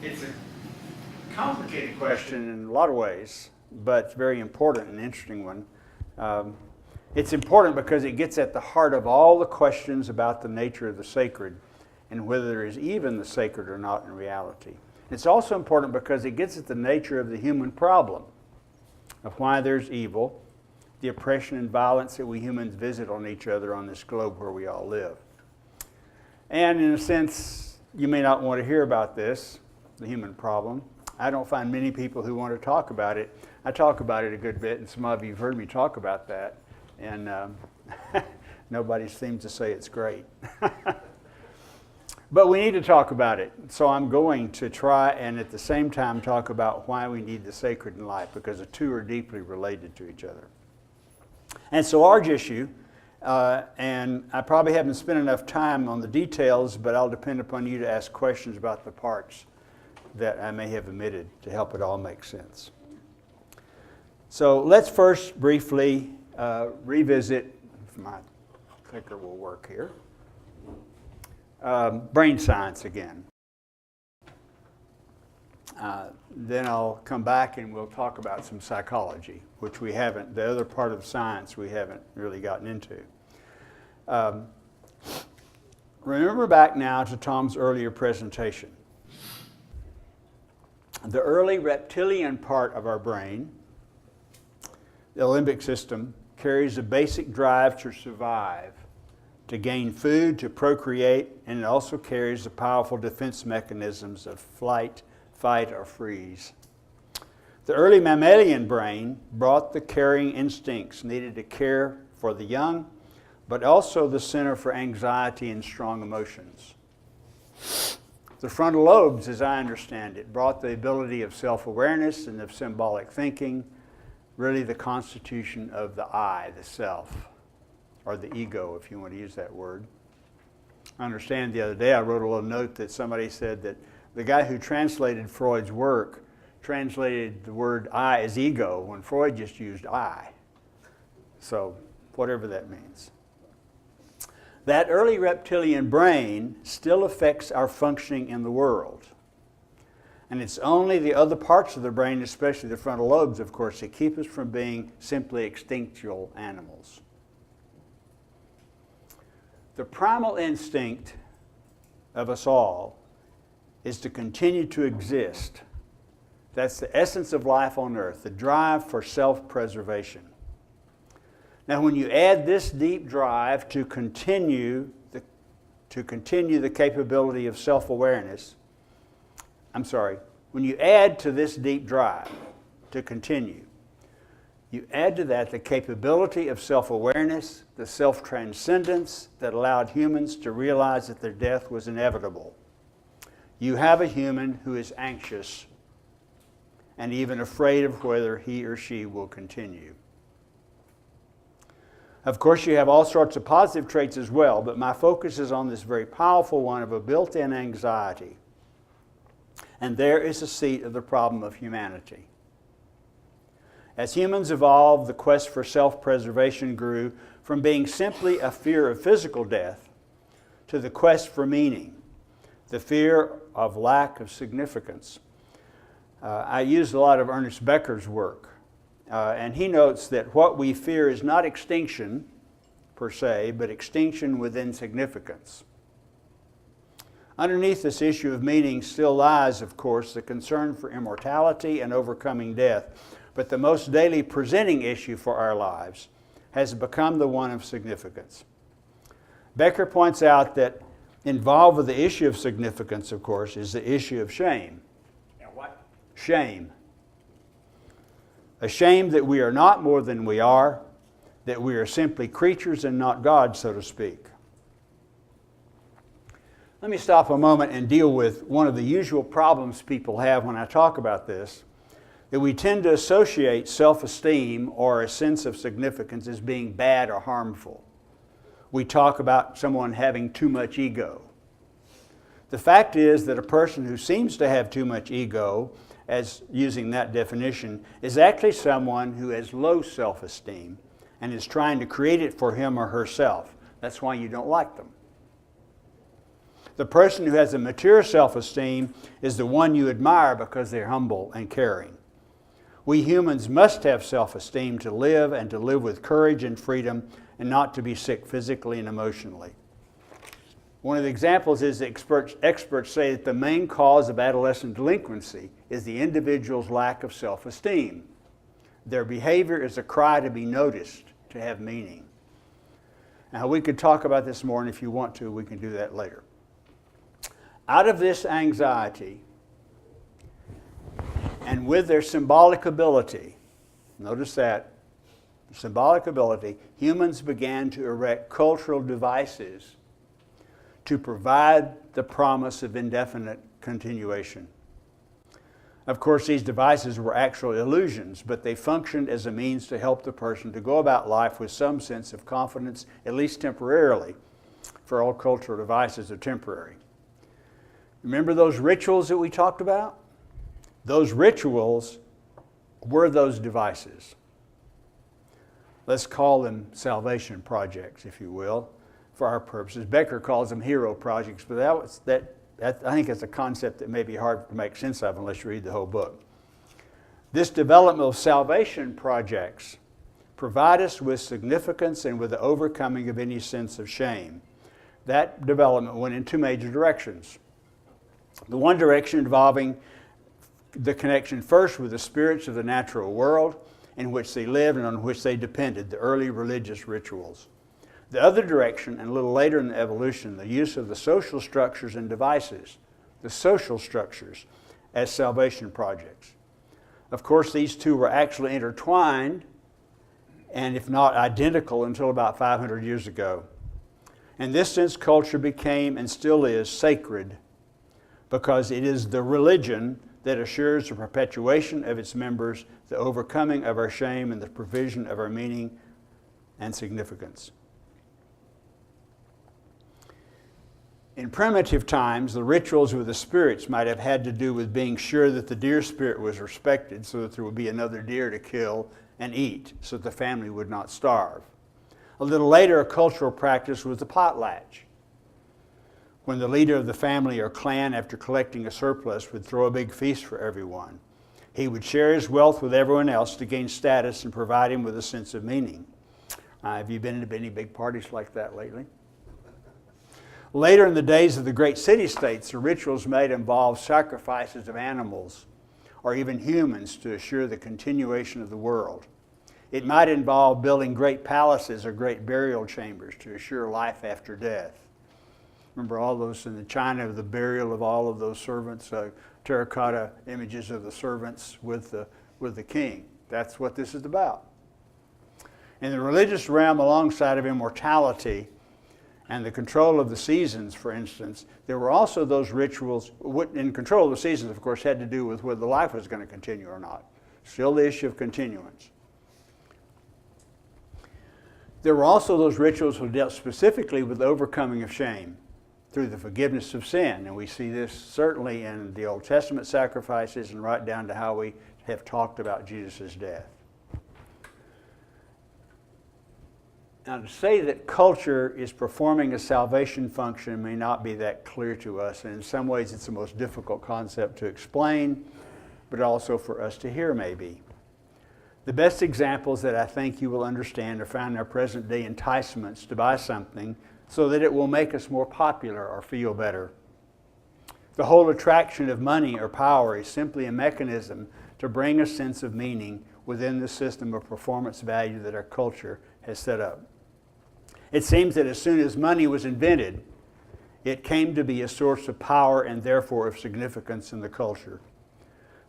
It's a complicated question in a lot of ways, but it's very important and interesting one. It's important because it gets at the heart of all the questions about the nature of the sacred and whether there is even the sacred or not in reality. It's also important because it gets at the nature of the human problem, of why there's evil, the oppression and violence that we humans visit on each other on this globe where we all live. And in a sense, you may not want to hear about this, the human problem. I don't find many people who want to talk about it. I talk about it a good bit, and some of you have heard me talk about that, and nobody seems to say it's great. But we need to talk about it. So I'm going to try and at the same time talk about why we need the sacred in life, because the two are deeply related to each other. And it's a large issue, and I probably haven't spent enough time on the details, but I'll depend upon you to ask questions about the parts that I may have omitted to help it all make sense. So let's first briefly revisit, if my clicker will work here, brain science again. Then I'll come back and we'll talk about some psychology, which we haven't, the other part of science we haven't really gotten into. Remember back now to Tom's earlier presentation. The early reptilian part of our brain, the limbic system, carries a basic drive to survive, to gain food, to procreate, and it also carries the powerful defense mechanisms of flight, fight, or freeze. The early mammalian brain brought the carrying instincts needed to care for the young, but also the center for anxiety and strong emotions. The frontal lobes, as I understand it, brought the ability of self-awareness and of symbolic thinking, really the constitution of the I, the self, or the ego, if you want to use that word. I understand the other day I wrote a little note that somebody said that the guy who translated Freud's work translated the word I as ego when Freud just used I. So, whatever that means. That early reptilian brain still affects our functioning in the world. And it's only the other parts of the brain, especially the frontal lobes, of course, that keep us from being simply extinctual animals. The primal instinct of us all is to continue to exist. That's the essence of life on earth, the drive for self-preservation. Now, when you add this deep drive to continue the capability of self-awareness, when you add to this deep drive to continue, you add to that the capability of self-awareness, the self-transcendence that allowed humans to realize that their death was inevitable. You have a human who is anxious and even afraid of whether he or she will continue. Of course, you have all sorts of positive traits as well, but my focus is on this very powerful one of a built-in anxiety. And there is the seat of the problem of humanity. As humans evolved, the quest for self-preservation grew from being simply a fear of physical death to the quest for meaning, the fear of lack of significance. I used a lot of Ernest Becker's work, and he notes that what we fear is not extinction per se, but extinction within significance. Underneath this issue of meaning still lies, of course, the concern for immortality and overcoming death. But the most daily presenting issue for our lives has become the one of significance. Becker points out that involved with the issue of significance, of course, is the issue of shame. Yeah, what? Shame. A shame that we are not more than we are, that we are simply creatures and not God, so to speak. Let me stop a moment and deal with one of the usual problems people have when I talk about this, that we tend to associate self-esteem or a sense of significance as being bad or harmful. We talk about someone having too much ego. The fact is that a person who seems to have too much ego, as using that definition, is actually someone who has low self-esteem and is trying to create it for him or herself. That's why you don't like them. The person who has a mature self-esteem is the one you admire because they're humble and caring. We humans must have self-esteem to live and to live with courage and freedom and not to be sick physically and emotionally. One of the examples is that experts say that the main cause of adolescent delinquency is the individual's lack of self-esteem. Their behavior is a cry to be noticed, to have meaning. Now, we could talk about this more, and if you want to, we can do that later. Out of this anxiety, and with their symbolic ability, notice that, symbolic ability, humans began to erect cultural devices to provide the promise of indefinite continuation. Of course, these devices were actual illusions, but they functioned as a means to help the person to go about life with some sense of confidence, at least temporarily, for all cultural devices are temporary. Remember those rituals that we talked about? Those rituals were those devices. Let's call them salvation projects, if you will, for our purposes. Becker calls them hero projects, but I think it's a concept that may be hard to make sense of unless you read the whole book. This development of salvation projects provide us with significance and with the overcoming of any sense of shame. That development went in two major directions. The one direction involving the connection first with the spirits of the natural world in which they lived and on which they depended, the early religious rituals. The other direction, and a little later in the evolution, the use of the social structures and devices, the social structures, as salvation projects. Of course, these two were actually intertwined, and if not identical, until about 500 years ago. In this sense, culture became, and still is, sacred, because it is the religion that assures the perpetuation of its members, the overcoming of our shame, and the provision of our meaning and significance. In primitive times, the rituals with the spirits might have had to do with being sure that the deer spirit was respected so that there would be another deer to kill and eat so that the family would not starve. A little later, a cultural practice was the potlatch, when the leader of the family or clan, after collecting a surplus, would throw a big feast for everyone. He would share his wealth with everyone else to gain status and provide him with a sense of meaning. Have you been to any big parties like that lately? Later in the days of the great city-states, the rituals may involve sacrifices of animals or even humans to assure the continuation of the world. It might involve building great palaces or great burial chambers to assure life after death. Remember all those in China, the burial of all of those servants, terracotta images of the servants with the king. That's what this is about. In the religious realm, alongside of immortality and the control of the seasons, for instance, there were also those rituals. In control of the seasons, of course, had to do with whether life was going to continue or not. Still the issue of continuance. There were also those rituals that dealt specifically with the overcoming of shame through the forgiveness of sin. And we see this certainly in the Old Testament sacrifices and right down to how we have talked about Jesus' death. Now, to say that culture is performing a salvation function may not be that clear to us, and in some ways it's the most difficult concept to explain, but also for us to hear maybe. The best examples that I think you will understand are found in our present day enticements to buy something so that it will make us more popular or feel better. The whole attraction of money or power is simply a mechanism to bring a sense of meaning within the system of performance value that our culture has set up. It seems that as soon as money was invented, it came to be a source of power and therefore of significance in the culture.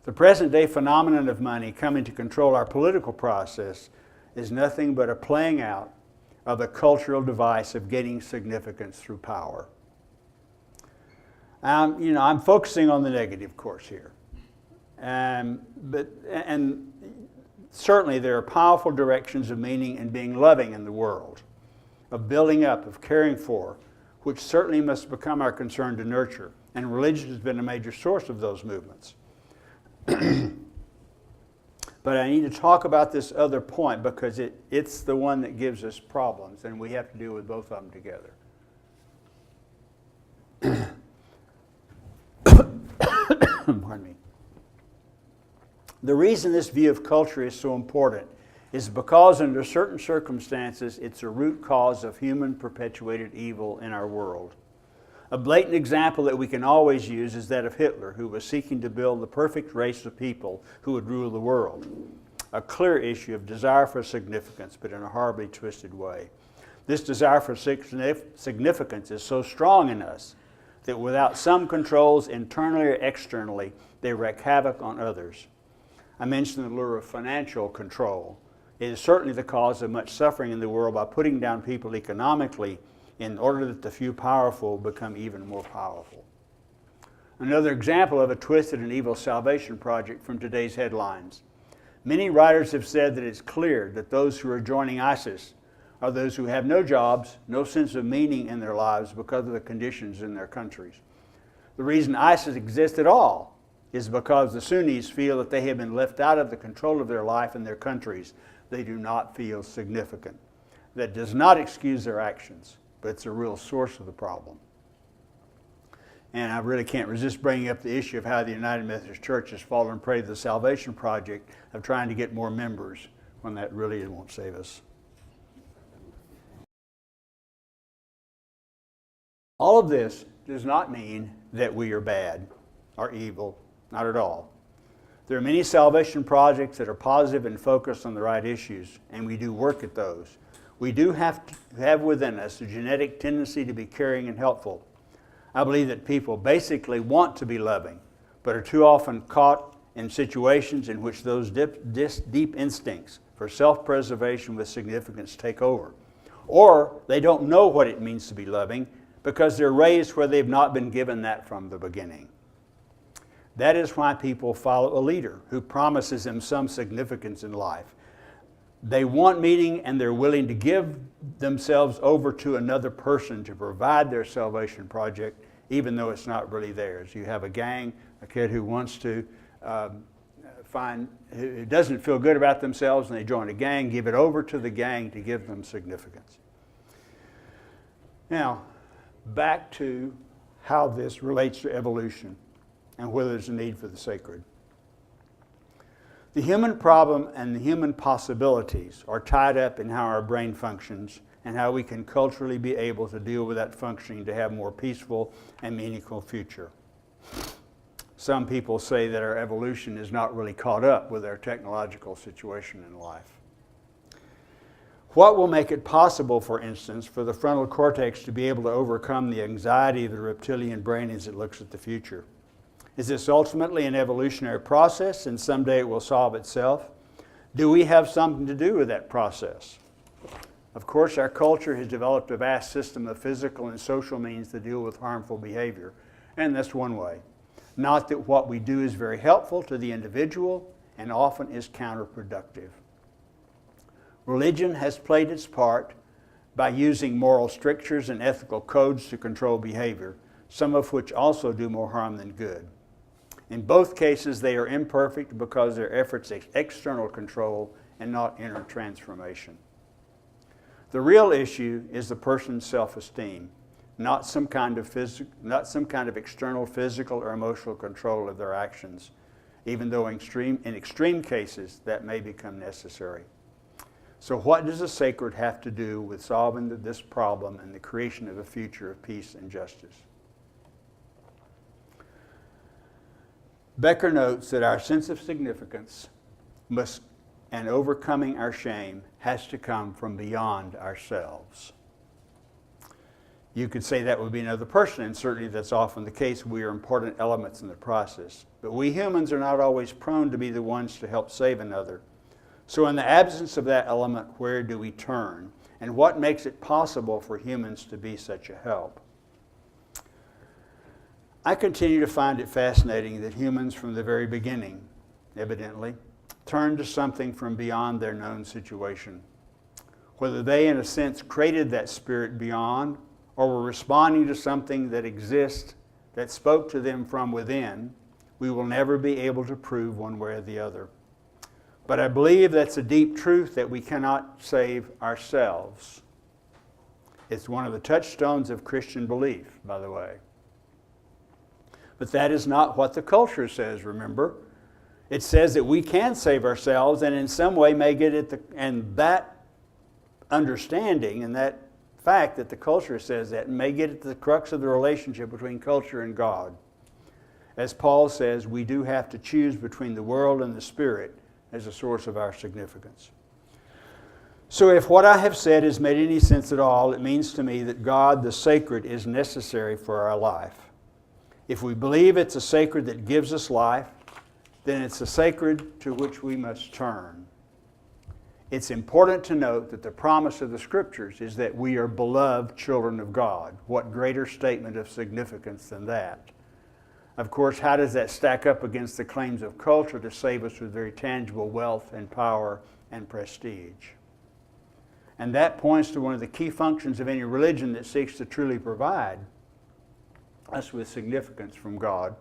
The present day phenomenon of money coming to control our political process is nothing but a playing out of the cultural device of getting significance through power. I'm focusing on the negative course here. But certainly there are powerful directions of meaning and being loving in the world, of building up, of caring for, which certainly must become our concern to nurture. And religion has been a major source of those movements. But I need to talk about this other point because it's the one that gives us problems, and we have to deal with both of them together. Pardon me. The reason this view of culture is so important is because under certain circumstances it's a root cause of human perpetuated evil in our world. A blatant example that we can always use is that of Hitler, who was seeking to build the perfect race of people who would rule the world. A clear issue of desire for significance, but in a horribly twisted way. This desire for significance is so strong in us that without some controls internally or externally, they wreak havoc on others. I mentioned the lure of financial control. It is certainly the cause of much suffering in the world by putting down people economically in order that the few powerful become even more powerful. Another example of a twisted and evil salvation project from today's headlines. Many writers have said that it's clear that those who are joining ISIS are those who have no jobs, no sense of meaning in their lives because of the conditions in their countries. The reason ISIS exists at all is because the Sunnis feel that they have been left out of the control of their life and their countries. They do not feel significant. That does not excuse their actions, but it's a real source of the problem. And I really can't resist bringing up the issue of how the United Methodist Church has fallen prey to the Salvation Project of trying to get more members when that really won't save us. All of this does not mean that we are bad or evil, not at all. There are many salvation projects that are positive and focused on the right issues, and we do work at those. We do have to have within us a genetic tendency to be caring and helpful. I believe that people basically want to be loving, but are too often caught in situations in which those deep instincts for self-preservation with significance take over. Or they don't know what it means to be loving because they're raised where they've not been given that from the beginning. That is why people follow a leader who promises them some significance in life. They want meaning and they're willing to give themselves over to another person to provide their salvation project, even though it's not really theirs. You have a gang, a kid who wants to who doesn't feel good about themselves, and they join a gang, give it over to the gang to give them significance. Now, back to how this relates to evolution and whether there's a need for the sacred. The human problem and the human possibilities are tied up in how our brain functions and how we can culturally be able to deal with that functioning to have a more peaceful and meaningful future. Some people say that our evolution is not really caught up with our technological situation in life. What will make it possible, for instance, for the frontal cortex to be able to overcome the anxiety of the reptilian brain as it looks at the future? Is this ultimately an evolutionary process and someday it will solve itself? Do we have something to do with that process? Of course, our culture has developed a vast system of physical and social means to deal with harmful behavior, and that's one way. Not that what we do is very helpful to the individual and often is counterproductive. Religion has played its part by using moral strictures and ethical codes to control behavior, some of which also do more harm than good. In both cases, they are imperfect because their efforts are external control and not inner transformation. The real issue is the person's self-esteem, not some kind of external physical or emotional control of their actions, even though in extreme cases that may become necessary. So what does the sacred have to do with solving this problem and the creation of a future of peace and justice? Becker notes that our sense of significance and overcoming our shame has to come from beyond ourselves. You could say that would be another person, and certainly that's often the case. We are important elements in the process. But we humans are not always prone to be the ones to help save another. So in the absence of that element, where do we turn? And what makes it possible for humans to be such a help? I continue to find it fascinating that humans from the very beginning, evidently, turned to something from beyond their known situation. Whether they, in a sense, created that spirit beyond or were responding to something that exists that spoke to them from within, we will never be able to prove one way or the other. But I believe that's a deep truth that we cannot save ourselves. It's one of the touchstones of Christian belief, by the way. But that is not what the culture says, remember? It says that we can save ourselves and in some way may get at and that understanding and that fact that the culture says that may get at the crux of the relationship between culture and God. As Paul says, we do have to choose between the world and the Spirit as a source of our significance. So if what I have said has made any sense at all, it means to me that God, the sacred, is necessary for our life. If we believe it's a sacred that gives us life, then it's a sacred to which we must turn. It's important to note that the promise of the Scriptures is that we are beloved children of God. What greater statement of significance than that? Of course, how does that stack up against the claims of culture to save us with very tangible wealth and power and prestige? And that points to one of the key functions of any religion that seeks to truly provide us with significance from God.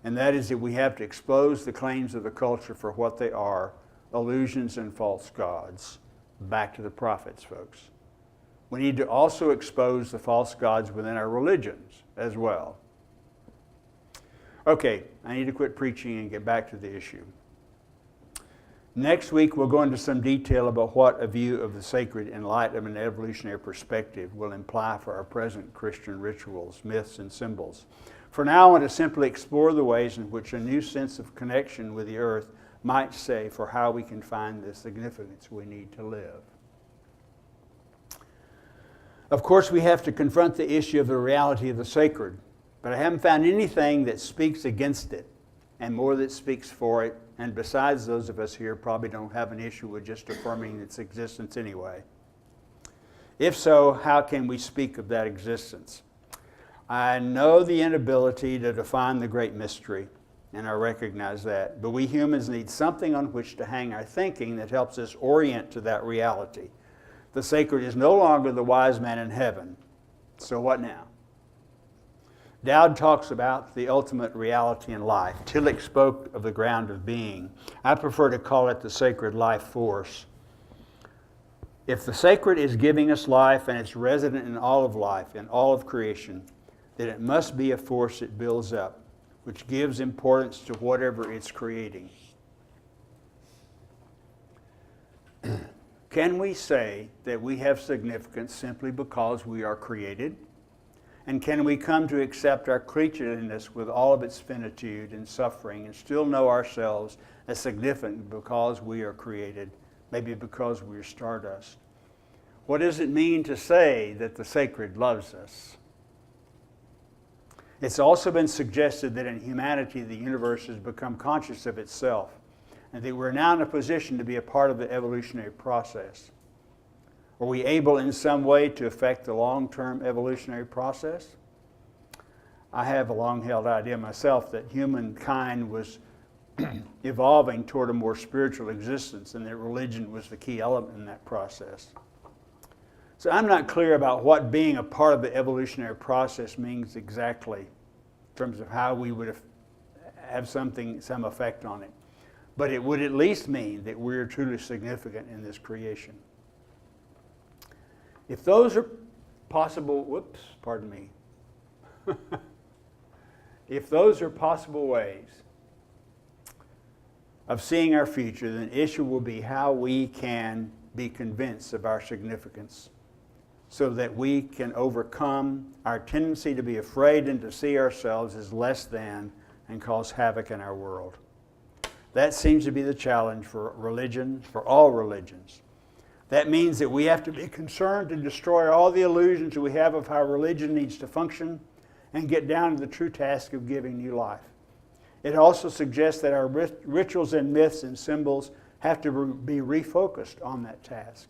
And that is that we have to expose the claims of the culture for what they are, illusions and false gods. Back to the prophets, folks. We need to also expose the false gods within our religions as well. Okay, I need to quit preaching and get back to the issue. Next week, we'll go into some detail about what a view of the sacred in light of an evolutionary perspective will imply for our present Christian rituals, myths, and symbols. For now, I want to simply explore the ways in which a new sense of connection with the earth might say for how we can find the significance we need to live. Of course, we have to confront the issue of the reality of the sacred, but I haven't found anything that speaks against it and more that speaks for it. And besides, those of us here probably don't have an issue with just affirming its existence anyway. If so, how can we speak of that existence? I know the inability to define the great mystery, and I recognize that. But we humans need something on which to hang our thinking that helps us orient to that reality. The sacred is no longer the wise man in heaven. So what now? Dowd talks about the ultimate reality in life. Tillich spoke of the ground of being. I prefer to call it the sacred life force. If the sacred is giving us life and it's resident in all of life, in all of creation, then it must be a force that builds up, which gives importance to whatever it's creating. Can we say that we have significance simply because we are created? And can we come to accept our creatureliness with all of its finitude and suffering and still know ourselves as significant because we are created, maybe because we are stardust? What does it mean to say that the sacred loves us? It's also been suggested that in humanity the universe has become conscious of itself and that we're now in a position to be a part of the evolutionary process. Are we able in some way to affect the long-term evolutionary process? I have a long-held idea myself that humankind was evolving toward a more spiritual existence and that religion was the key element in that process. So I'm not clear about what being a part of the evolutionary process means exactly in terms of how we would have some effect on it. But it would at least mean that we're truly significant in this creation. If those are possible, if those are possible ways of seeing our future, then the issue will be how we can be convinced of our significance so that we can overcome our tendency to be afraid and to see ourselves as less than and cause havoc in our world. That seems to be the challenge for religion, for all religions. That means that we have to be concerned to destroy all the illusions that we have of how religion needs to function and get down to the true task of giving new life. It also suggests that our rituals and myths and symbols have to be refocused on that task.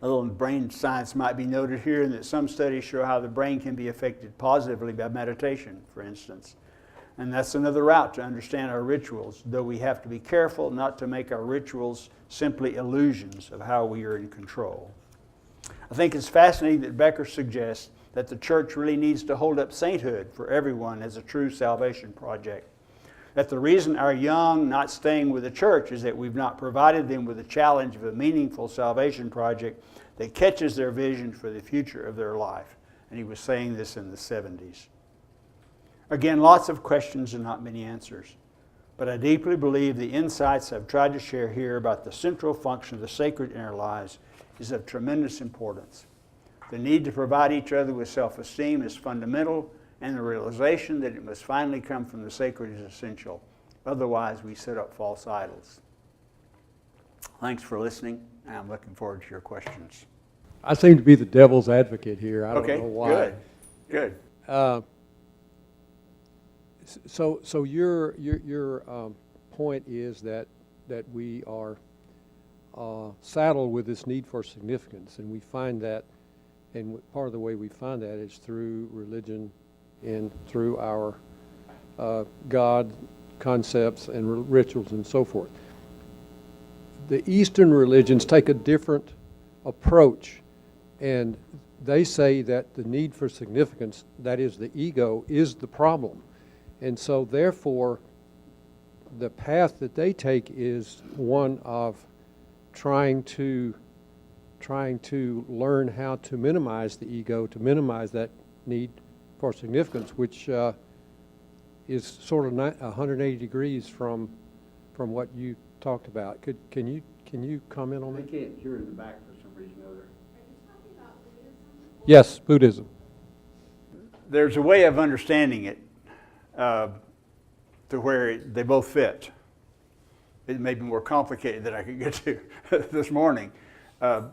A little brain science might be noted here in that some studies show how the brain can be affected positively by meditation, for instance. And that's another route to understand our rituals, though we have to be careful not to make our rituals simply illusions of how we are in control. I think it's fascinating that Becker suggests that the church really needs to hold up sainthood for everyone as a true salvation project. That the reason our young not staying with the church is that we've not provided them with the challenge of a meaningful salvation project that catches their vision for the future of their life And he was saying this in the 70s. Again, lots of questions and not many answers. But I deeply believe the insights I've tried to share here about the central function of the sacred in our lives is of tremendous importance. The need to provide each other with self-esteem is fundamental, and the realization that it must finally come from the sacred is essential. Otherwise, we set up false idols. Thanks for listening, and I'm looking forward to your questions. I seem to be the devil's advocate here. I don't Okay, know why. good. So your point is that we are saddled with this need for significance, and we find that, and part of the way we find that is through religion and through our God concepts and rituals and so forth. The Eastern religions take a different approach, and they say that the need for significance, that is the ego, is the problem. And so therefore, the path that they take is one of trying to learn how to minimize the ego, to minimize that need for significance, which is sort of 180 degrees from what you talked about. Can you comment on I that? can't hear in the back for some reason or other. Yes, Buddhism. There's a way of understanding it to where they both fit. It may be more complicated than I could get to this morning,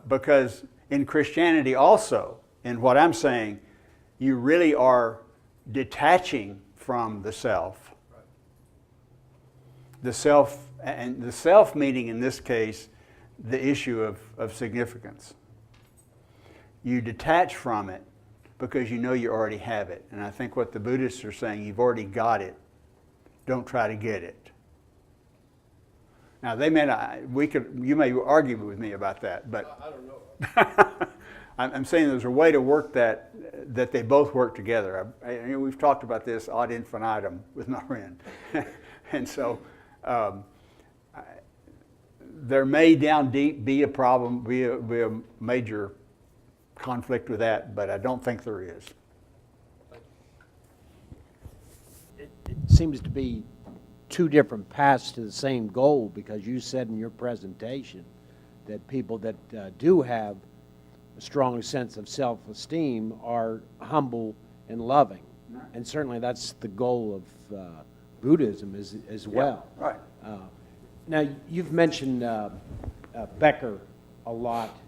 because in Christianity also, in what I'm saying, you really are detaching from the self. Right. The self meaning in this case, the issue of significance. You detach from it because you know you already have it. And I think what the Buddhists are saying, you've already got it. Don't try to get it. Now they may not. You may argue with me about that, but I don't know. I'm saying there's a way to work that they both work together. We've talked about this ad infinitum with my friend, and so there may down deep be a problem, be a major conflict with that, but I don't think there is. It seems to be two different paths to the same goal, because you said in your presentation that people that do have a strong sense of self-esteem are humble and loving. Right. And certainly that's the goal of Buddhism as well. Yeah, right. Now, you've mentioned Becker a lot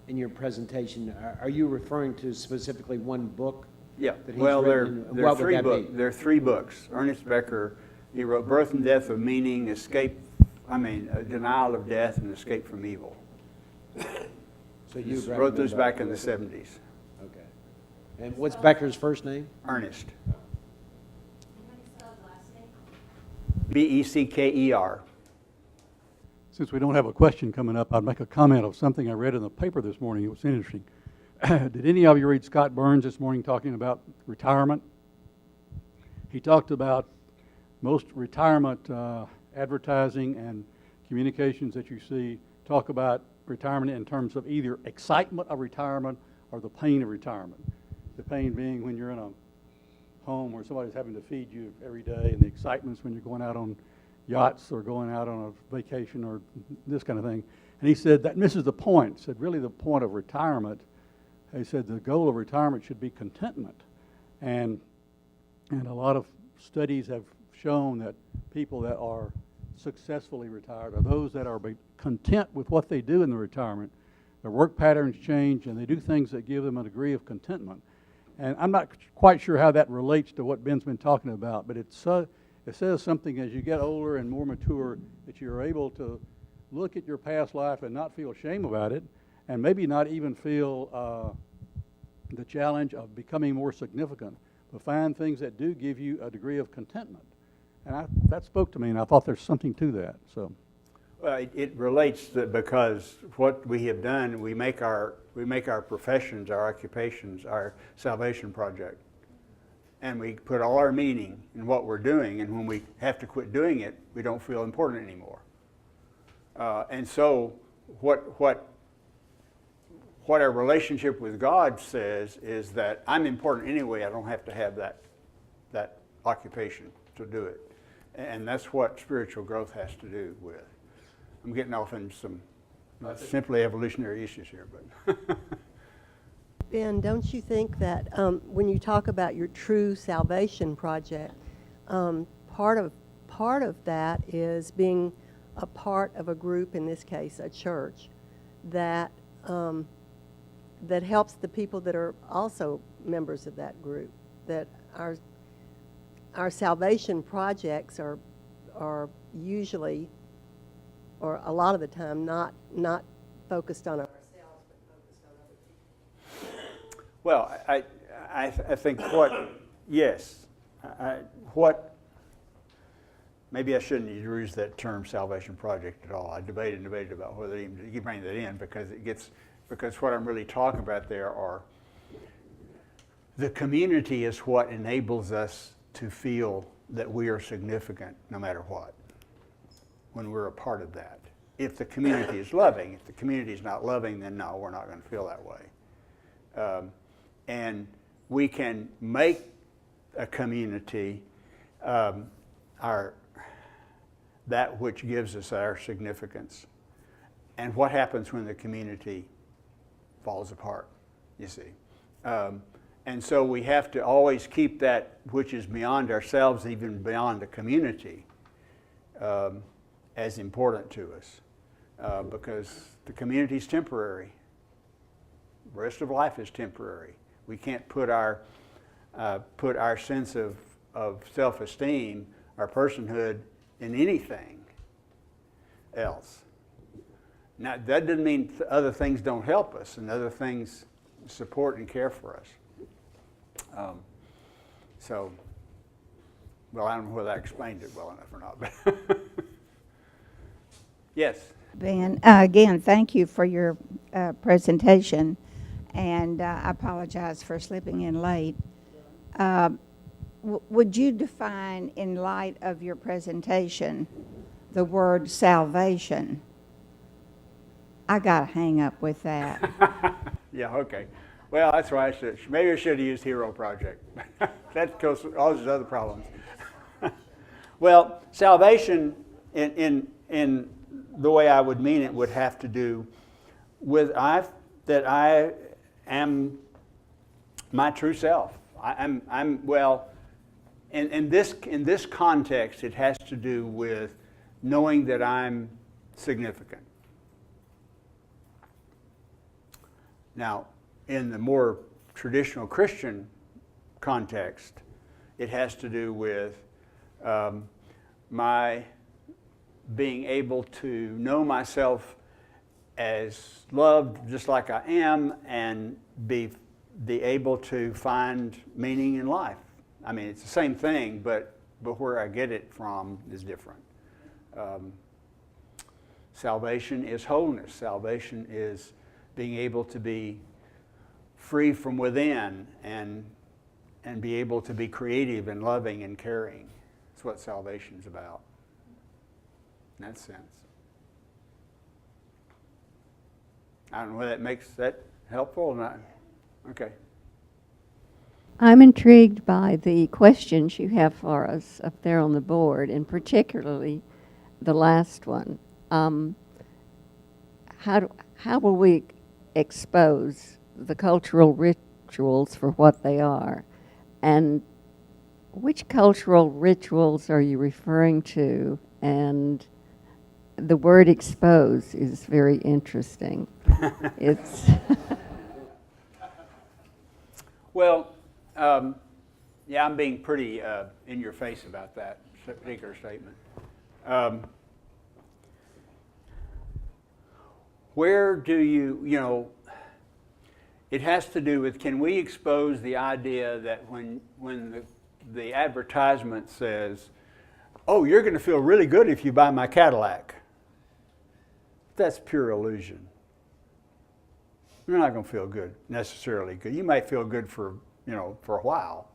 in your presentation. Are you referring to specifically one book? Yeah, that he's well, there written? are three books. There are three books. Ernest Becker, he wrote Birth and Death of Meaning, Denial of Death, and Escape from Evil. So you wrote those back in the 70s. Okay. And what's Becker's first name? Ernest. How do you spell his last name? Becker. Since we don't have a question coming up, I'd make a comment of something I read in the paper this morning. It was interesting. Did any of you read Scott Burns this morning talking about retirement? He talked about most retirement advertising and communications that you see talk about retirement in terms of either excitement of retirement or the pain of retirement. The pain being when you're in a home where somebody's having to feed you every day, and the excitement's when you're going out on yachts or going out on a vacation or this kind of thing. And he said that misses the point. He said really the point of retirement, he said the goal of retirement should be contentment. And a lot of studies have shown that people that are successfully retired are those that are content with what they do in the retirement. Their work patterns change and they do things that give them a degree of contentment. And I'm not quite sure how that relates to what Ben's been talking about, but it says something as you get older and more mature that you're able to look at your past life and not feel shame about it, and maybe not even feel the challenge of becoming more significant, but find things that do give you a degree of contentment. And that spoke to me, and I thought there's something to that. So, Well, it relates because what we have done, we make our professions, our occupations, our salvation project. And we put all our meaning in what we're doing, and when we have to quit doing it, we don't feel important anymore. And so what what our relationship with God says is that I'm important anyway. I don't have to have that occupation to do it. And that's what spiritual growth has to do with. I'm getting off into some simply evolutionary issues here, but Ben, don't you think that when you talk about your true salvation project, part of that is being a part of a group, in this case, a church, that that helps the people that are also members of that group. That our salvation projects are usually, or a lot of the time, not focused on ourselves, but focused on other people. well, I think maybe I shouldn't use that term salvation project at all. I debated about whether even you bring that in because what I'm really talking about there are the community is what enables us to feel that we are significant no matter what when we're a part of that. If the community is loving, if the community is not loving, then no, we're not going to feel that way. And we can make a community that which gives us our significance. And what happens when the community falls apart, you see? And so we have to always keep that which is beyond ourselves, even beyond the community, as important to us. Because the community is temporary. The rest of life is temporary. We can't put our sense of self-esteem, our personhood, in anything else. Now, that doesn't mean other things don't help us and other things support and care for us. Well, I don't know whether I explained it well enough or not. But yes. Ben, again, thank you for your presentation, and I apologize for slipping in late. Would you define, in light of your presentation, the word salvation? I got to hang up with that. Yeah, okay. Well, that's why maybe I should have used Hero Project. That causes all these other problems. Well, salvation in the way I would mean it would have to do with that I am my true self. In this context, it has to do with knowing that I'm significant. Now, in the more traditional Christian context, it has to do with my being able to know myself as loved just like I am and be able to find meaning in life. I mean, it's the same thing, but where I get it from is different. Salvation is wholeness. Salvation is being able to be free from within and be able to be creative and loving and caring. That's what salvation is about, in that sense. I don't know whether that makes that helpful or not. Okay. I'm intrigued by the questions you have for us up there on the board, and particularly the last one. How will we expose the cultural rituals for what they are? And which cultural rituals are you referring to? And the word expose is very interesting. It's Well, yeah, I'm being pretty in your face about that particular statement. Where do you it has to do with, can we expose the idea that when the advertisement says, oh, you're going to feel really good if you buy my Cadillac. That's pure illusion. You're not going to feel good, necessarily good. You might feel good for a while,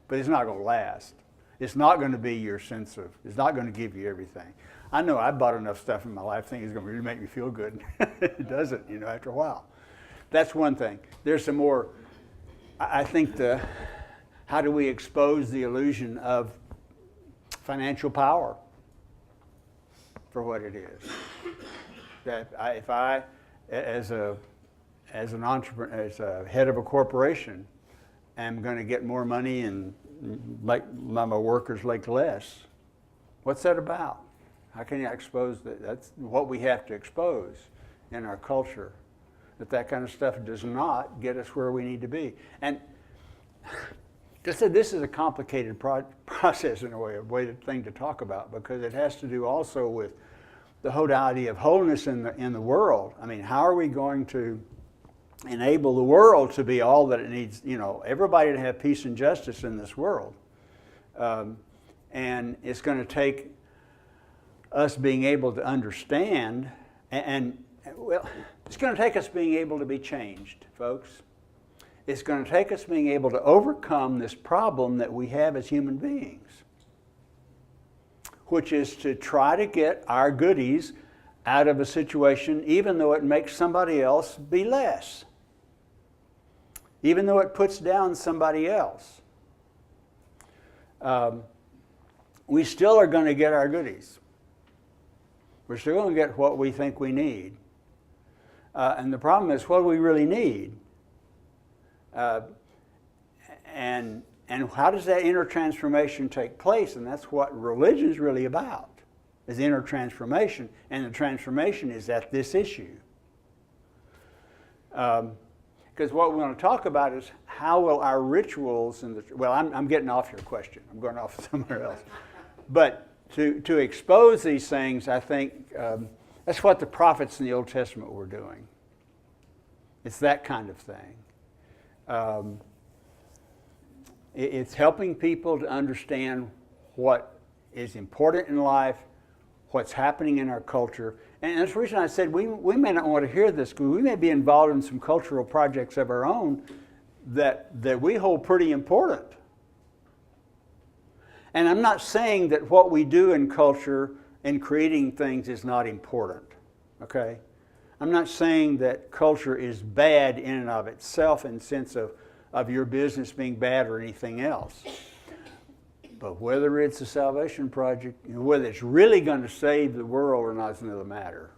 but it's not going to last. It's not going to be your sense of, it's not going to give you everything. I know I bought enough stuff in my life thinking it's going to really make me feel good. It doesn't, after a while. that's one thing. There's some more, I think how do we expose the illusion of financial power for what it is? That if I, as an entrepreneur, as a head of a corporation, am going to get more money and make my workers make less, what's that about? How can you expose that? That's what we have to expose in our culture, that kind of stuff does not get us where we need to be. And just said this is a complicated process in a way thing to talk about, because it has to do also with the whole idea of wholeness in the world. I mean, how are we going to enable the world to be all that it needs, everybody to have peace and justice in this world? And it's going to take us being able to understand, and it's going to take us being able to be changed, folks. It's going to take us being able to overcome this problem that we have as human beings, which is to try to get our goodies out of a situation, even though it makes somebody else be less, even though it puts down somebody else. We still are going to get our goodies. We're still going to get what we think we need. And the problem is, what do we really need? And how does that inner transformation take place? And that's what religion is really about, is inner transformation. And the transformation is at this issue. Because what we want to talk about is how will our rituals I'm getting off your question. I'm going off somewhere else. But to expose these things, I think that's what the prophets in the Old Testament were doing. It's that kind of thing. It's helping people to understand what is important in life, what's happening in our culture. And that's the reason I said we may not want to hear this, because we may be involved in some cultural projects of our own that we hold pretty important. And I'm not saying that what we do in culture and creating things is not important, okay? I'm not saying that culture is bad in and of itself in the sense of your business being bad or anything else. But whether it's a salvation project, whether it's really going to save the world or not is another matter.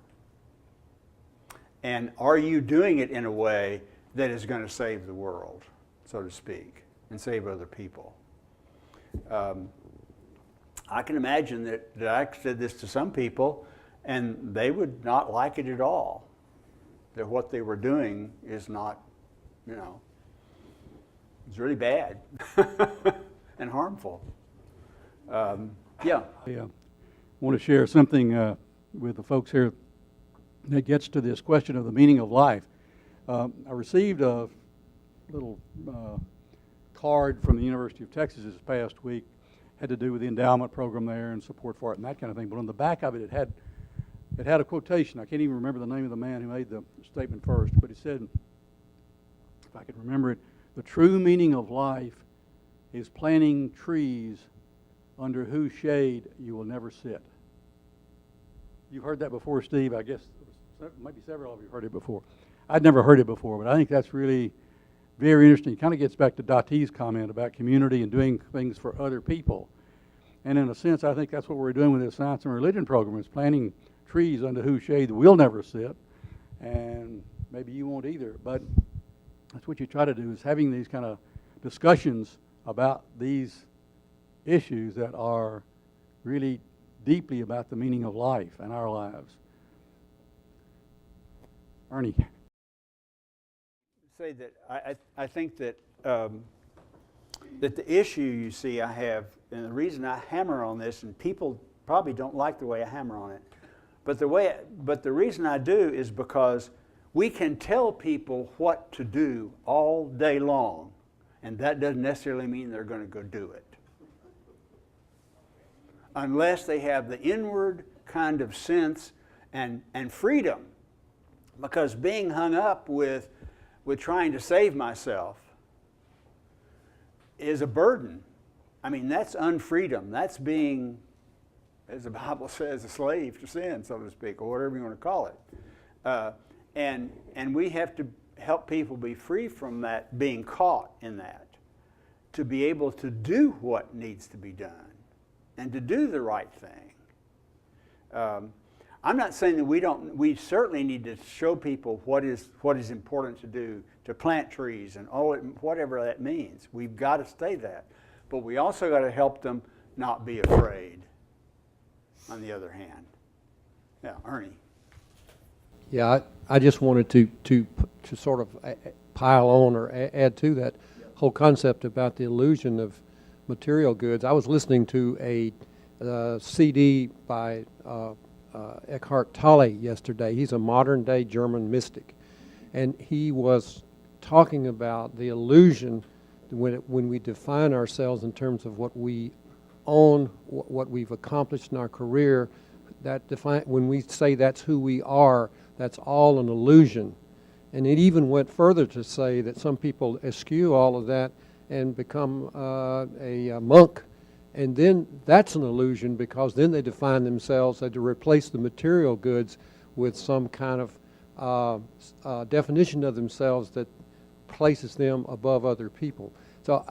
And are you doing it in a way that is going to save the world, so to speak, and save other people? I can imagine that I said this to some people, and they would not like it at all. That what they were doing is not, it's really bad and harmful. Yeah. I want to share something with the folks here that gets to this question of the meaning of life. I received a little card from the University of Texas this past week. Had to do with the endowment program there and support for it and that kind of thing. But on the back of it, it had a quotation. I can't even remember the name of the man who made the statement first, but he said, if I could remember it, the true meaning of life is planting trees under whose shade you will never sit. You've heard that before, Steve. I guess maybe several of you heard it before. I'd never heard it before, but I think that's really very interesting. It kind of gets back to Dotie's comment about community and doing things for other people. And in a sense, I think that's what we're doing with this Science and Religion program, is planting trees under whose shade we'll never sit, and maybe you won't either. But that's what you try to do, is having these kind of discussions about these issues that are really deeply about the meaning of life and our lives. Ernie. Say that I think that that the issue you see I have, and the reason I hammer on this, and people probably don't like the way I hammer on it, but the reason I do is because we can tell people what to do all day long, and that doesn't necessarily mean they're going to go do it, unless they have the inward kind of sense and freedom. Because being hung up with trying to save myself is a burden. I mean, that's unfreedom. That's being, as the Bible says, a slave to sin, so to speak, or whatever you want to call it. And we have to help people be free from that, being caught in that, to be able to do what needs to be done and to do the right thing. I'm not saying that we certainly need to show people what is important to do, to plant trees and whatever that means. We've got to say that. But we also got to help them not be afraid, on the other hand. Yeah, Ernie. Yeah, I just wanted to sort of pile on or add to that whole concept about the illusion of material goods. I was listening to a CD by Eckhart Tolle yesterday. He's a modern-day German mystic, and he was talking about the illusion when we define ourselves in terms of what we own, what we've accomplished in our career. When we say that's who we are, that's all an illusion. And it even went further to say that some people eschew all of that and become a monk. And then that's an illusion, because then they define themselves to replace the material goods with some kind of definition of themselves that places them above other people. So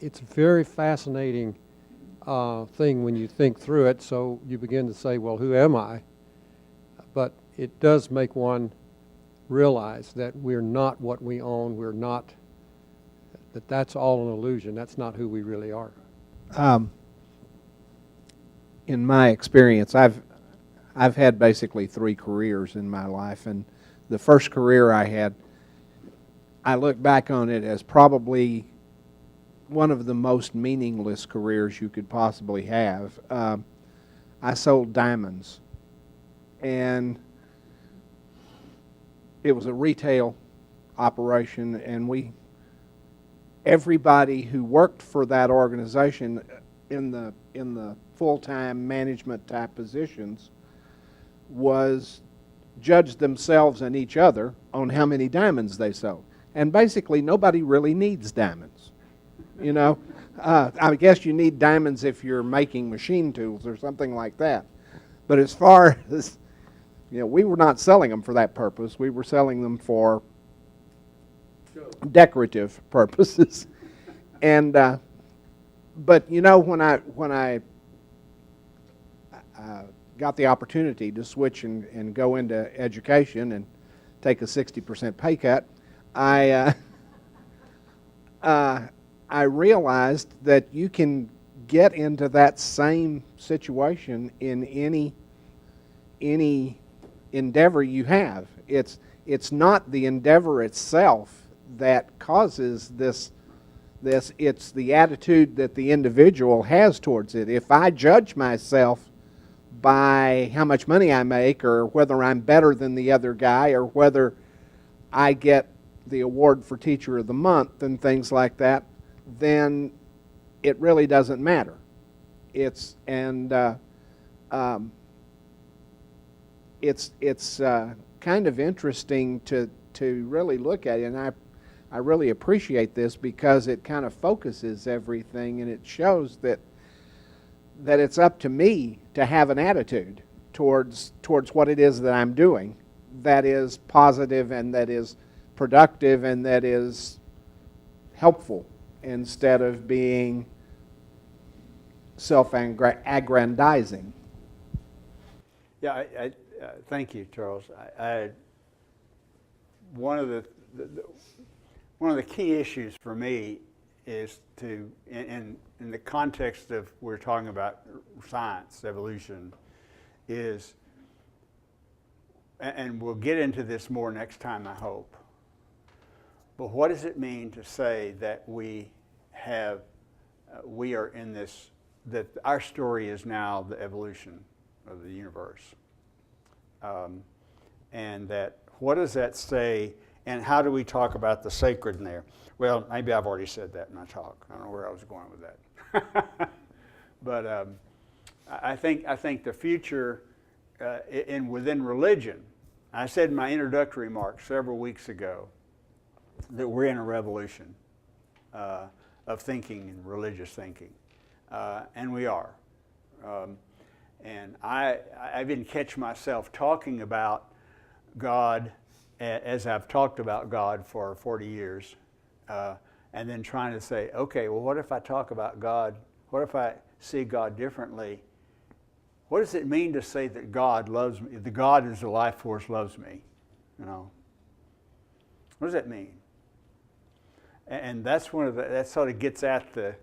it's a very fascinating thing when you think through it. So you begin to say, well, who am I? But it does make one realize that we're not what we own. We're not, that's all an illusion. That's not who we really are. In my experience, I've had basically 3 careers in my life, and the first career I had, I look back on it as probably one of the most meaningless careers you could possibly have. I sold diamonds, and it was a retail operation, and everybody who worked for that organization in the full-time management type positions was judged themselves and each other on how many diamonds they sold. And basically, nobody really needs diamonds. You know, I guess you need diamonds if you're making machine tools or something like that. But as far as, we were not selling them for that purpose. We were selling them for decorative purposes. And but when I got the opportunity to switch and go into education and take a 60% pay cut, I realized that you can get into that same situation in any endeavor you have. It's not the endeavor itself that causes this. It's the attitude that the individual has towards it. If I judge myself by how much money I make, or whether I'm better than the other guy, or whether I get the award for Teacher of the Month and things like that, then it really doesn't matter. It's kind of interesting to really look at it, and I really appreciate this because it kind of focuses everything, and it shows that it's up to me to have an attitude towards what it is that I'm doing that is positive and that is productive and that is helpful, instead of being self-aggrandizing. Yeah, thank you, Charles. One of the key issues for me is to, in the context of we're talking about science, evolution, is, and we'll get into this more next time, I hope, but what does it mean to say that we are in this, that our story is now the evolution of the universe? And that, what does that say, and how do we talk about the sacred in there? Well, maybe I've already said that in my talk. I don't know where I was going with that. But I think the future within religion, I said in my introductory remarks several weeks ago that we're in a revolution of thinking and religious thinking, and we are. And I even catch myself talking about God as I've talked about God for 40 years, and then trying to say, okay, well, what if I talk about God? What if I see God differently? What does it mean to say that God loves me? The God is the life force loves me. You know, what does that mean? And that's that sort of gets at the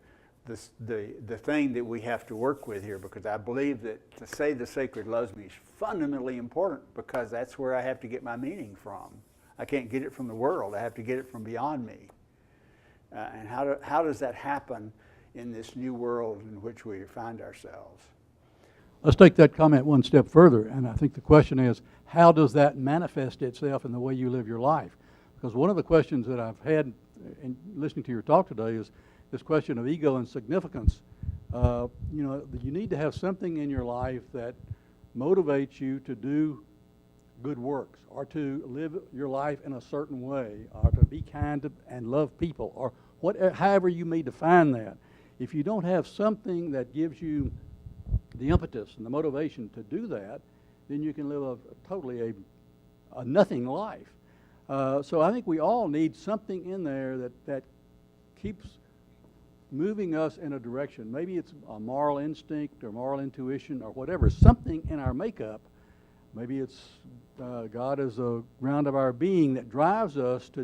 thing that we have to work with here, because I believe that to say the sacred loves me is fundamentally important, because that's where I have to get my meaning from. I can't get it from the world. I have to get it from beyond me. And how does that happen in this new world in which we find ourselves? Let's take that comment one step further, and I think the question is, how does that manifest itself in the way you live your life? Because one of the questions that I've had in listening to your talk today is this question of ego and significance. You know, you need to have something in your life that motivates you to do good works, or to live your life in a certain way, or to be kind to, and love people, or however you may define that. If you don't have something that gives you the impetus and the motivation to do that, then you can live totally a nothing life. So I think we all need something in there that keeps moving us in a direction. Maybe it's a moral instinct or moral intuition or whatever, something in our makeup. Maybe it's God as a ground of our being that drives us to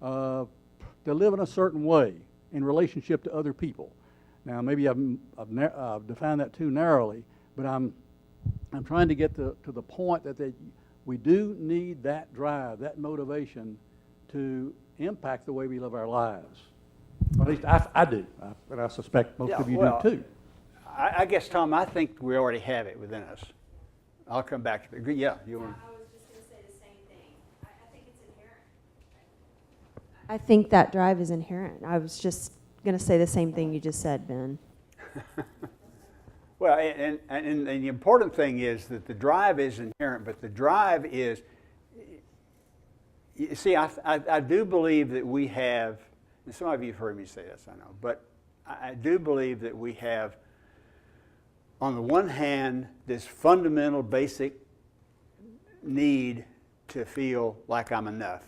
to live in a certain way in relationship to other people. Now, maybe I've defined that too narrowly, but I'm trying to get to the point that we do need that drive, that motivation to impact the way we live our lives. At least I do, but I suspect most of you do too. I guess, Tom, I think we already have it within us. I'll come back to it. Yeah, you want? I was just going to say the same thing. I think it's inherent. I think that drive is inherent. I was just going to say the same thing you just said, Ben. Well, and the important thing is that the drive is inherent, but the drive is, you see, I do believe that we have, and some of you have heard me say this, I know, but I do believe that we have, on the one hand, this fundamental basic need to feel like I'm enough,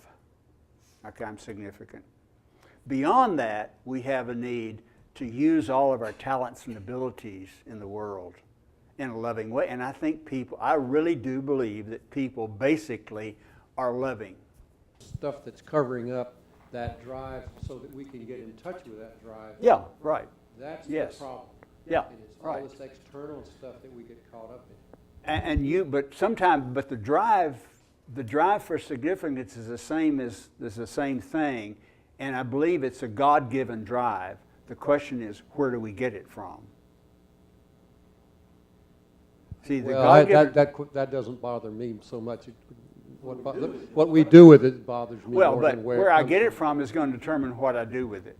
like I'm significant. Beyond that, we have a need to use all of our talents and abilities in the world in a loving way. And I think I really do believe that people basically are loving. Stuff that's covering up that drive so that we can get in touch with that drive. Yeah, right. That's Yes. the problem. Yeah, And it's right. all this external stuff that we get caught up in. But the drive for significance is the same thing, and I believe it's a God-given drive. The question is, where do we get it from? See, the God-given... that doesn't bother me so much. What we do with it bothers me Well, more but than where where I comes get it from is going to determine what I do with it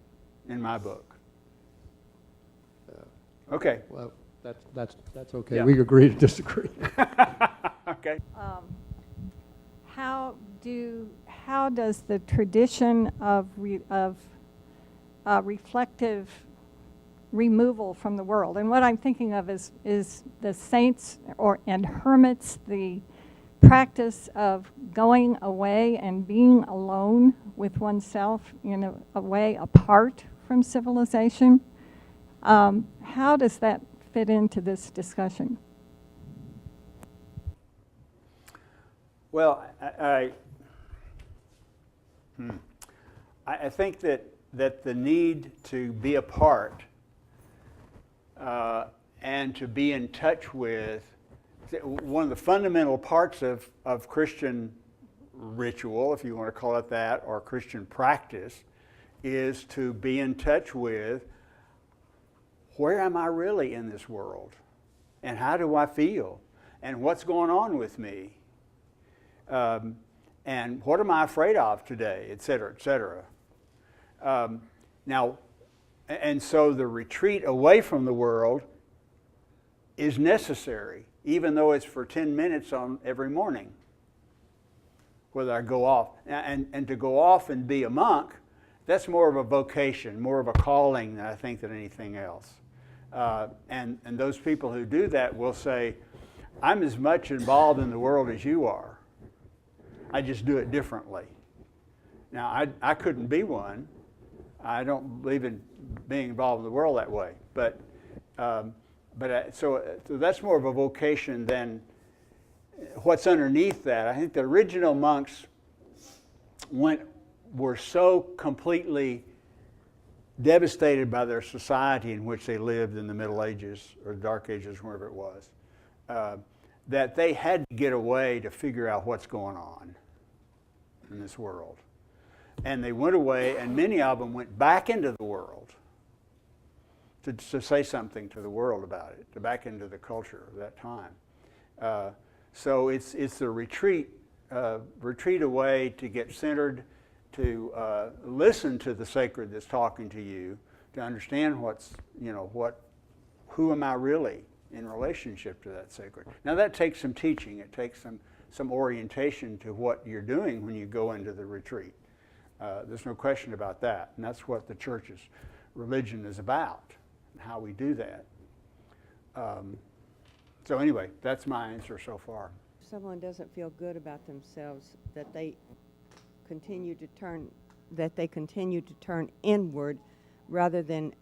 in my book. Okay. Well, that's okay. Yeah. We agree to disagree. Okay. How does the tradition of reflective removal from the world, and what I'm thinking of is the saints and hermits, the practice of going away and being alone with oneself in a way apart from civilization. How does that fit into this discussion? Well, I think that the need to be apart and to be in touch with, one of the fundamental parts of Christian ritual, if you want to call it that, or Christian practice, is to be in touch with, where am I really in this world? And how do I feel? And what's going on with me? And what am I afraid of today, et cetera, et cetera. Now, and so the retreat away from the world is necessary, even though it's for 10 minutes on every morning, whether I go off. And to go off and be a monk, that's more of a vocation, more of a calling, I think, than anything else. And those people who do that will say, I'm as much involved in the world as you are. I just do it differently. Now, I couldn't be one. I don't believe in being involved in the world that way. So that's more of a vocation than what's underneath that. I think the original monks were so completely devastated by their society in which they lived in the Middle Ages or the Dark Ages, wherever it was, that they had to get away to figure out what's going on in this world. And they went away, and many of them went back into the world to say something to the world about it, to back into the culture of that time. So it's a retreat away to get centered, to listen to the sacred that's talking to you, to understand who am I really in relationship to that sacred. Now that takes some teaching. It takes some orientation to what you're doing when you go into the retreat. There's no question about that, and that's what the church's religion is about, and how we do that. So anyway, that's my answer so far. If someone doesn't feel good about themselves, that they continue to turn inward rather than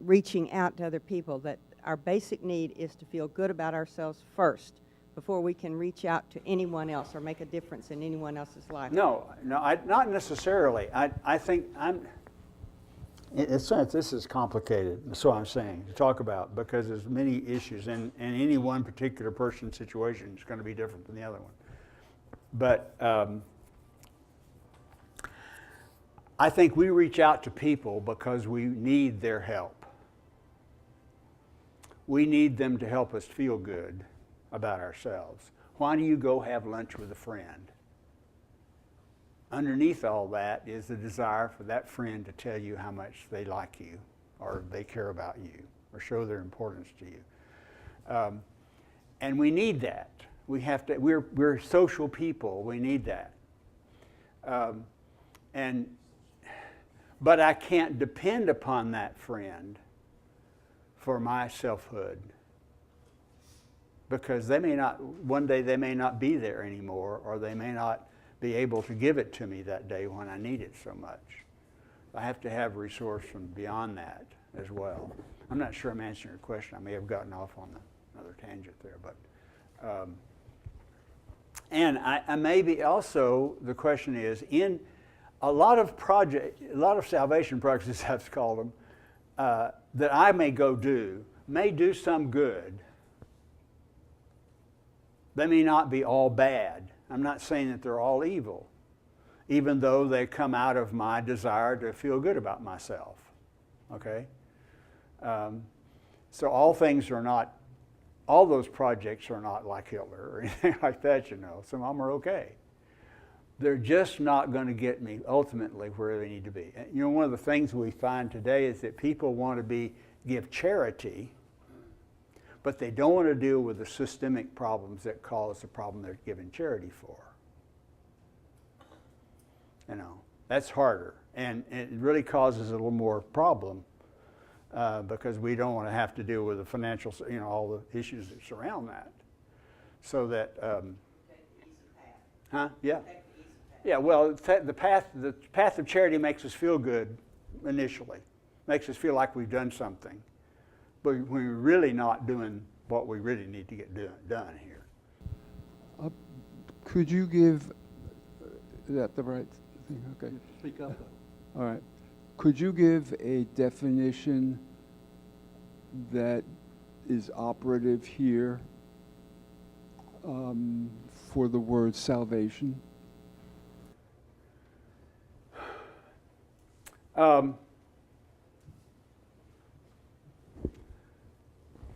reaching out to other people, that our basic need is to feel good about ourselves first before we can reach out to anyone else or make a difference in anyone else's life. No, not necessarily. I think in a sense, this is complicated, that's what I'm saying, to talk about, because there's many issues, and any one particular person's situation is going to be different than the other one. But I think we reach out to people because we need their help. We need them to help us feel good about ourselves. Why do you go have lunch with a friend? Underneath all that is the desire for that friend to tell you how much they like you, or they care about you, or show their importance to you. And we need that. We have to. We're social people. We need that. But I can't depend upon that friend for my selfhood, because one day they may not be there anymore, or they may not be able to give it to me that day when I need it so much. I have to have a resource from beyond that as well. I'm not sure I'm answering your question. I may have gotten off on another tangent there, but and I maybe also the question is, in a lot of salvation projects, I've called them, that I may do some good. They may not be all bad. I'm not saying that they're all evil, even though they come out of my desire to feel good about myself. Okay? So all those projects are not like Hitler or anything like that, Some of them are okay. They're just not going to get me ultimately where they need to be. And, one of the things we find today is that people want to give charity, but they don't want to deal with the systemic problems that cause the problem they're giving charity for. That's harder, and it really causes a little more problem because we don't want to have to deal with the financial, all the issues that surround that. So that, Yeah. Yeah. Well, the path of charity makes us feel good initially, makes us feel like we've done something. But we're really not doing what we really need to get done here. Could you give, is that the right thing? Okay. Speak up. All right. Could you give a definition that is operative here for the word salvation?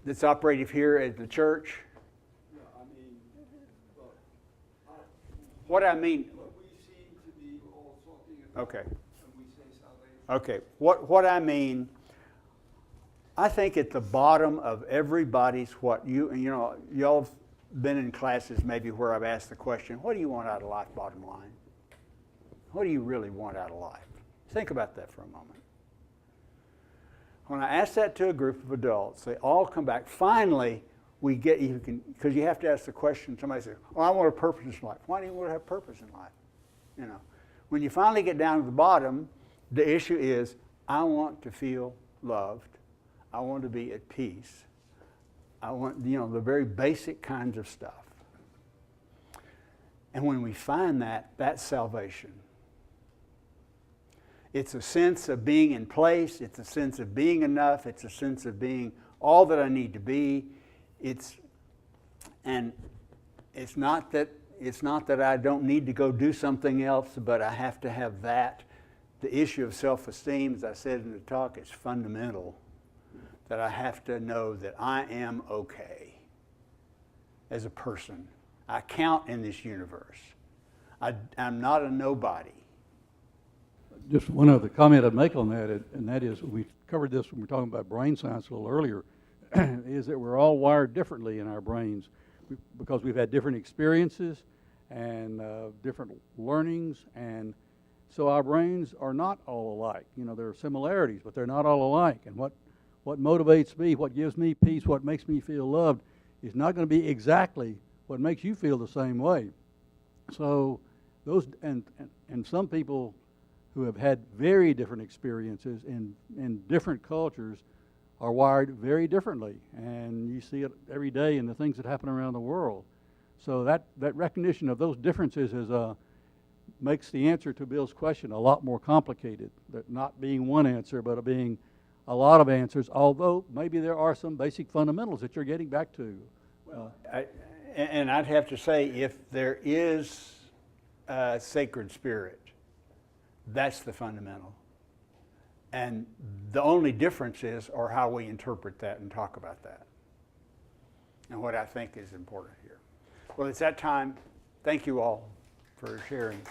That's operative here at the church. Yeah, I mean, What I mean. What we seem to be all talking about. Okay. When we say salvation. Okay. What I mean. I think at the bottom of everybody's y'all have been in classes maybe where I've asked the question, what do you want out of life, bottom line? What do you really want out of life? Think about that for a moment. When I ask that to a group of adults, they all come back, finally, we get, you can, because you have to ask the question, somebody says, oh, I want a purpose in life. Why do you want to have purpose in life? You know, when you finally get down to the bottom, the issue is, I want to feel loved. I want to be at peace. I want, you know, the very basic kinds of stuff. And when we find that, that's salvation. It's a sense of being in place. It's a sense of being enough. It's a sense of being all that I need to be. It's not that I don't need to go do something else, but I have to have that. The issue of self-esteem, as I said in the talk, is fundamental. That I have to know that I am okay as a person. I count in this universe. I'm not a nobody. Just one other comment I'd make on that, and that is, we covered this when we were talking about brain science a little earlier, is that we're all wired differently in our brains because we've had different experiences and different learnings, and so our brains are not all alike. You know, there are similarities, but they're not all alike. And what motivates me, what gives me peace, what makes me feel loved is not going to be exactly what makes you feel the same way. So those, and some people who have had very different experiences in different cultures are wired very differently. And you see it every day in the things that happen around the world. So that recognition of those differences makes the answer to Bill's question a lot more complicated. That not being one answer, but being a lot of answers, although maybe there are some basic fundamentals that you're getting back to. And I'd have to say, if there is a sacred spirit, that's the fundamental. And the only differences are how we interpret that and talk about that. And what I think is important here. Well, it's that time. Thank you all for sharing.